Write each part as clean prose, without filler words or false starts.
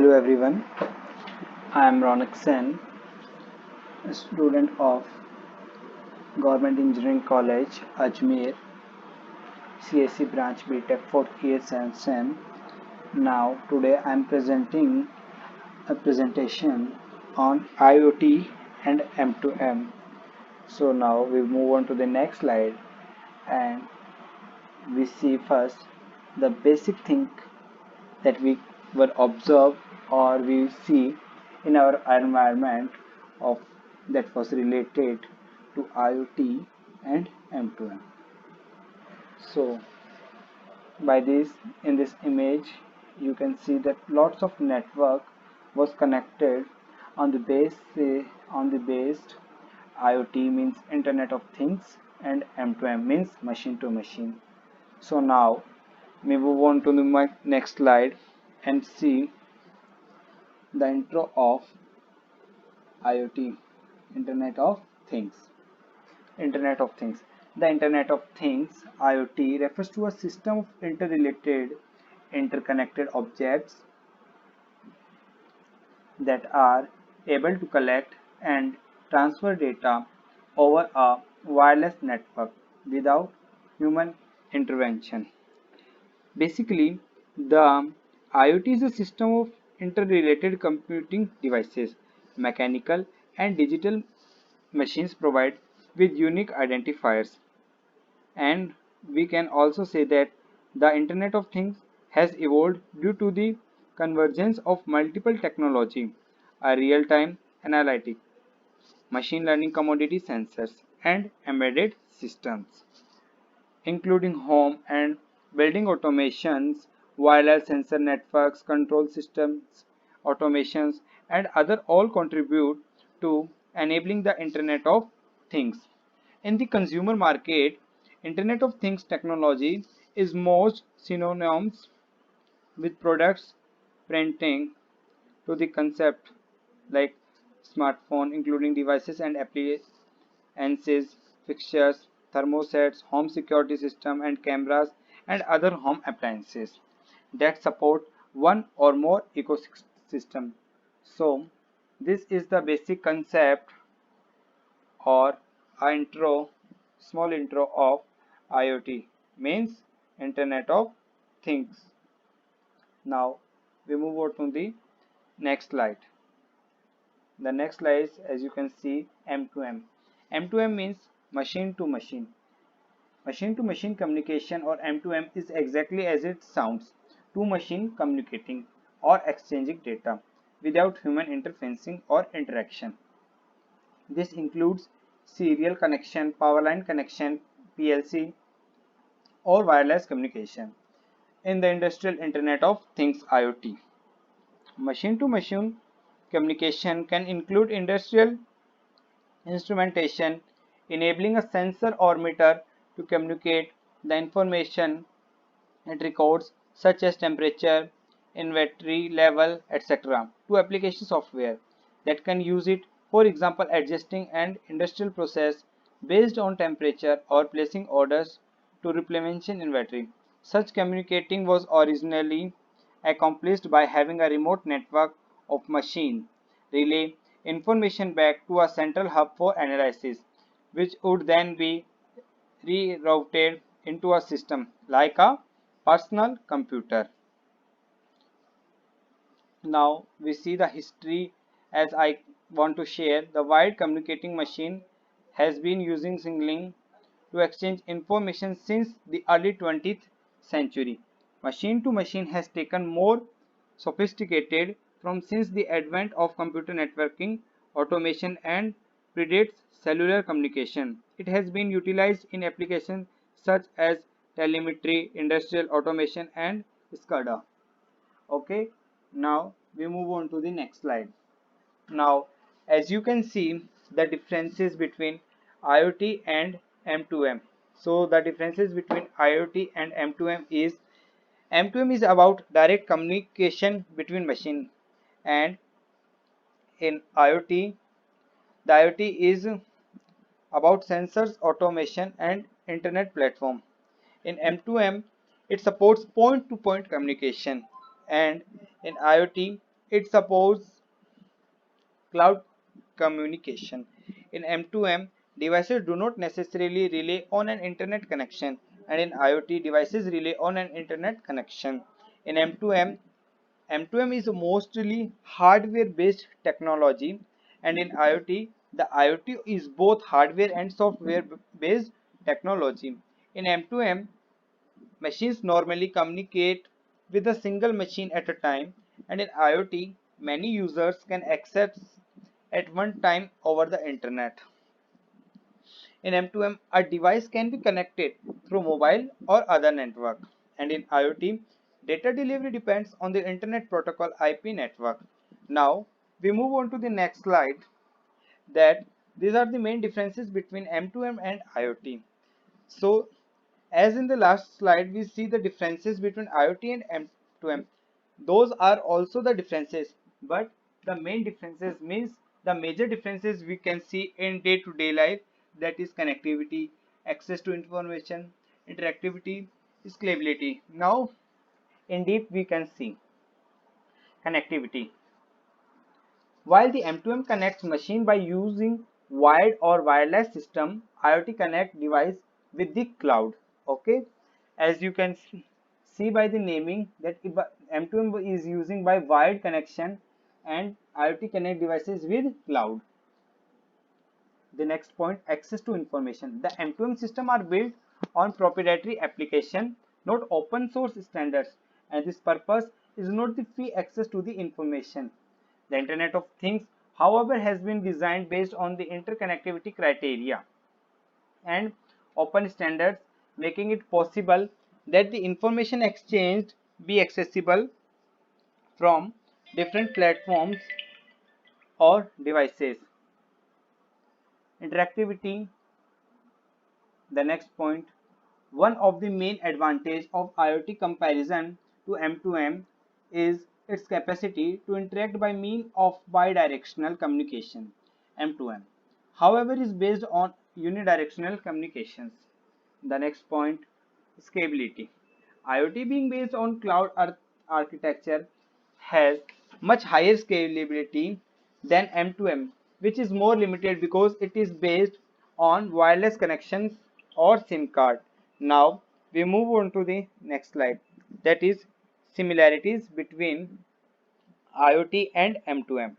Hello everyone, I am Ronak Sen, a student of Government Engineering College, Ajmer, CSE branch BTech 4th year Science SEM. Now, today I am presenting a presentation on IoT and M2M. So now we move on to the next slide and we see first the basic thing that we were observed or we see in our environment of that was related to IoT and M2M. So by this in this image you can see that lots of network was connected on the based IoT means Internet of Things and M2M means machine to machine. So now we move on to the next slide and see the intro of IoT, Internet of Things. Internet of Things. The Internet of Things, IoT, refers to a system of interrelated, interconnected objects that are able to collect and transfer data over a wireless network without human intervention. Basically, the IoT is a system of interrelated computing devices, mechanical and digital machines provide with unique identifiers. And we can also say that the Internet of Things has evolved due to the convergence of multiple technology, a real-time analytic, machine learning commodity sensors, and embedded systems, including home and building automations, wireless sensor networks, control systems, automations, and other all contribute to enabling the Internet of Things. In the consumer market, Internet of Things technology is most synonymous with products printing to the concept like smartphone, including devices and appliances, fixtures, thermostats, home security system, and cameras, and other home appliances that support one or more ecosystem. So, this is the basic concept or a small intro of IoT means Internet of Things. Now we move on to the next slide. The next slide is, as you can see, M2M. M2M means machine to machine. Machine to machine communication or M2M is exactly as it sounds, two machine communicating or exchanging data without human interfacing or interaction. This includes serial connection, power line connection, PLC, or wireless communication. In the industrial Internet of Things IoT, machine to machine communication can include industrial instrumentation, enabling a sensor or meter to communicate the information it records, such as temperature, inventory level, etc., to application software that can use it, for example, adjusting an industrial process based on temperature or placing orders to replenish inventory. Such communicating was originally accomplished by having a remote network of machines relay information back to a central hub for analysis, which would then be rerouted into a system like a personal computer. Now we see the history as I want to share. The wide communicating machine has been using signaling to exchange information since the early 20th century. Machine to machine has taken more sophisticated from since the advent of computer networking, automation and predates cellular communication. It has been utilized in applications such as telemetry, industrial automation and SCADA. Okay, now we move on to the next slide. Now, as you can see, the differences between IoT and M2M. So the differences between IoT and M2M is M2M is about direct communication between machine, and in IoT the IoT is about sensors, automation and internet platform. In M2M, it supports point-to-point communication, and in IoT, it supports cloud communication. In M2M, devices do not necessarily rely on an internet connection, and in IoT, devices rely on an internet connection. In M2M, M2M is mostly hardware-based technology, and in IoT, the IoT is both hardware and software-based technology. In M2M, machines normally communicate with a single machine at a time, and in IoT, many users can access at one time over the internet. In M2M, a device can be connected through mobile or other network, and in IoT, data delivery depends on the Internet Protocol IP network. Now, we move on to the next slide, that these are the main differences between M2M and IoT. So, as in the last slide, we see the differences between IoT and M2M. Those are also the differences, but the main differences means the major differences we can see in day-to-day life, that is connectivity, access to information, interactivity, scalability. Now, in deep we can see connectivity. While the M2M connects machine by using wired or wireless system, IoT connect device with the cloud. Okay, as you can see by the naming that M2M is using by wired connection and IoT connect devices with cloud. The next point, access to information. The M2M system are built on proprietary application, not open source standards, and this purpose is not the free access to the information. The Internet of Things, however, has been designed based on the interconnectivity criteria and open standards, making it possible that the information exchanged be accessible from different platforms or devices. Interactivity, the next point. One of the main advantages of IoT comparison to M2M is its capacity to interact by means of bidirectional communication. M2M, however, is based on unidirectional communications. The next point, scalability. IoT being based on cloud architecture has much higher scalability than M2M, which is more limited because it is based on wireless connections or SIM card. Now we move on to the next slide, that is similarities between IoT and M2M.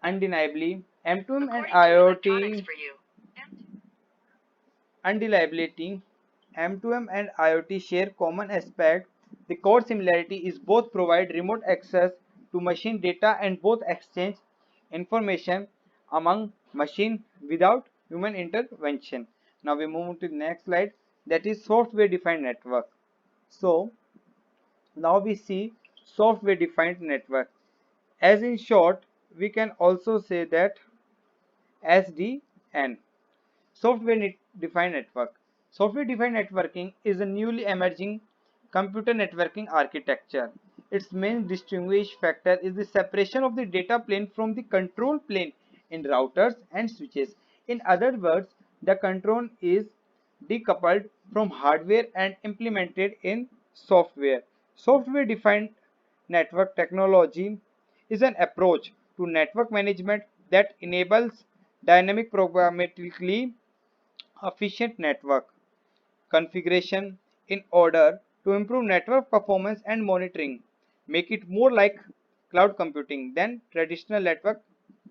Undeniably, M2M and IoT Undeniability, M2M and IoT share common aspect. The core similarity is both provide remote access to machine data and both exchange information among machine without human intervention. Now we move to the next slide, that is software defined network. So now we see software defined network. As in short, we can also say that SDN. Software-defined network. Software-defined networking is a newly emerging computer networking architecture. Its main distinguishing factor is the separation of the data plane from the control plane in routers and switches. In other words, the control is decoupled from hardware and implemented in software. Software-defined network technology is an approach to network management that enables dynamic programmatically efficient network configuration in order to improve network performance and monitoring, make it more like cloud computing than traditional network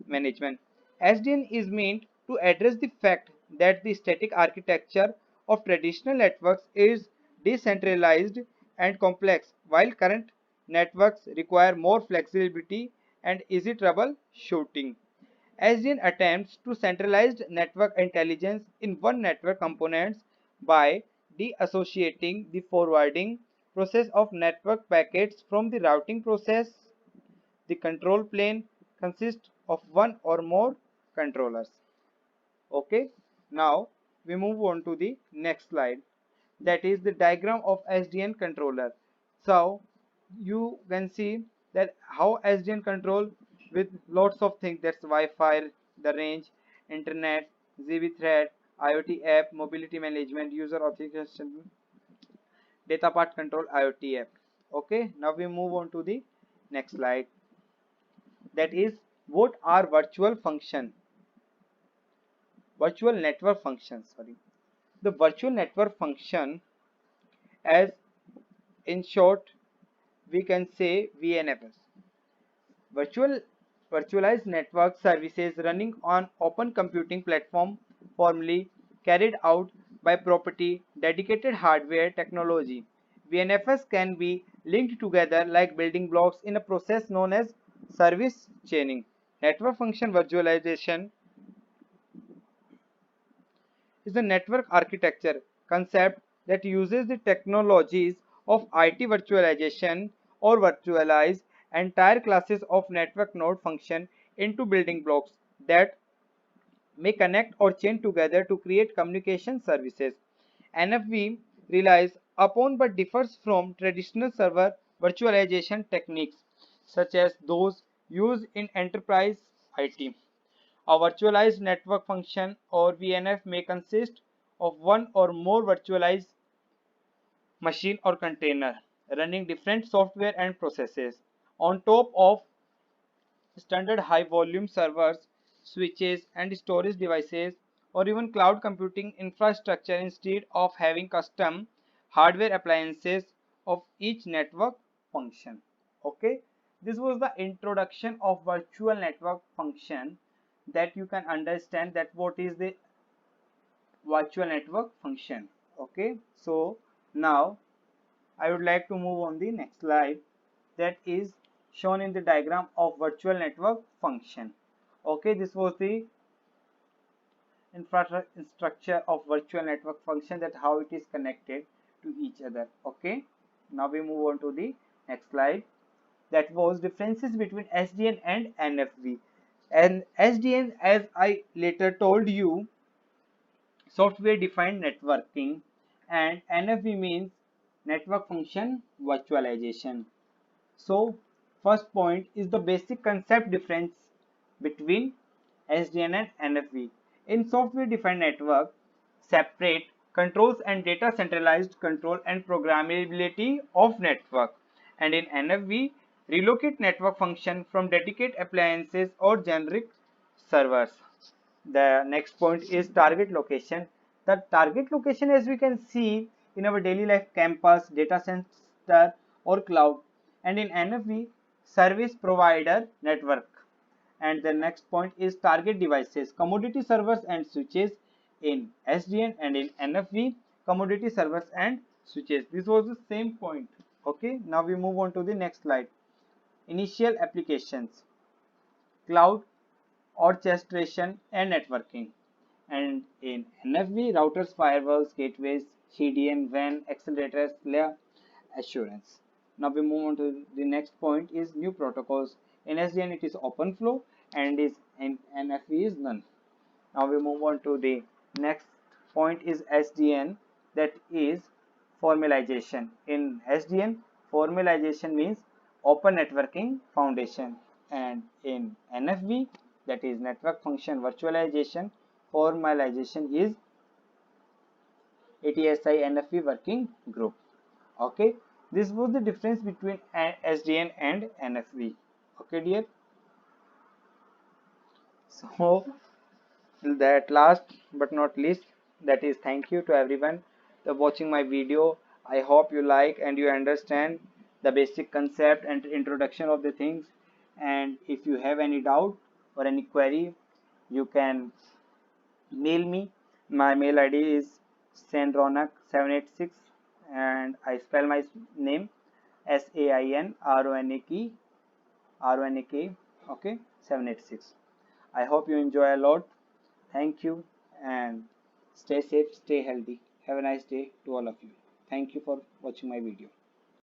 management. SDN is meant to address the fact that the static architecture of traditional networks is decentralized and complex, while current networks require more flexibility and easy troubleshooting. SDN attempts to centralize network intelligence in one network components by deassociating the forwarding process of network packets from the routing process. The control plane consists of one or more controllers. Okay, now we move on to the next slide, that is the diagram of SDN controller. So you can see that how SDN control with lots of things, that's Wi-Fi, the range, internet, ZB thread, IoT app, mobility management, user authentication, data path control, IoT app. Okay, now we move on to the next slide, that is what are virtual network functions. Sorry, the virtual network function, as in short we can say VNFs, virtualized network services running on open computing platform, formerly carried out by property dedicated hardware technology. VNFs can be linked together like building blocks in a process known as service chaining. Network function virtualization is a network architecture concept that uses the technologies of IT virtualization or virtualize entire classes of network node function into building blocks that may connect or chain together to create communication services. NFV relies upon but differs from traditional server virtualization techniques such as those used in enterprise IT. A virtualized network function or VNF may consist of one or more virtualized machine or container running different software and processes on top of standard high volume servers, switches, and storage devices, or even cloud computing infrastructure instead of having custom hardware appliances of each network function. Okay, this was the introduction of virtual network function, that you can understand that what is the virtual network function. Okay, so now I would like to move on the next slide, that is shown in the diagram of virtual network function. Okay, this was the infrastructure of virtual network function, that how it is connected to each other. Okay, now we move on to the next slide, that was differences between SDN and NFV. And SDN, as I later told you, software defined networking, and NFV means network function virtualization. So first point is the basic concept difference between SDN and NFV. In software defined network, separate controls and data centralized control and programmability of network, and in NFV, relocate network function from dedicated appliances or generic servers. The next point is target location. The target location, as we can see in our daily life, campus, data center, or cloud, and in NFV, service provider network. And the next point is target devices, commodity servers and switches in SDN, and in NFV, commodity servers and switches. This was the same point. Okay, now we move on to the next slide. Initial applications, cloud orchestration and networking, and in NFV, routers, firewalls, gateways, CDN, WAN, accelerators, layer assurance. Now we move on to the next point is new protocols. In SDN it is OpenFlow, and is in NFV is none. Now we move on to the next point is SDN, that is formalization. In SDN, formalization means open networking foundation, and in NFV, that is network function virtualization, formalization is ATSI NFV working group. Okay, this was the difference between SDN and NFV. Okay, dear. So that last but not least, that is thank you to everyone for watching my video. I hope you like and you understand the basic concept and introduction of the things. And if you have any doubt or any query, you can mail me. My mail ID is sainronak786, and I spell my name SAINRONAK, okay, 786. I hope you enjoy a lot. Thank you, and stay safe, stay healthy. Have a nice day to all of you. Thank you for watching my video.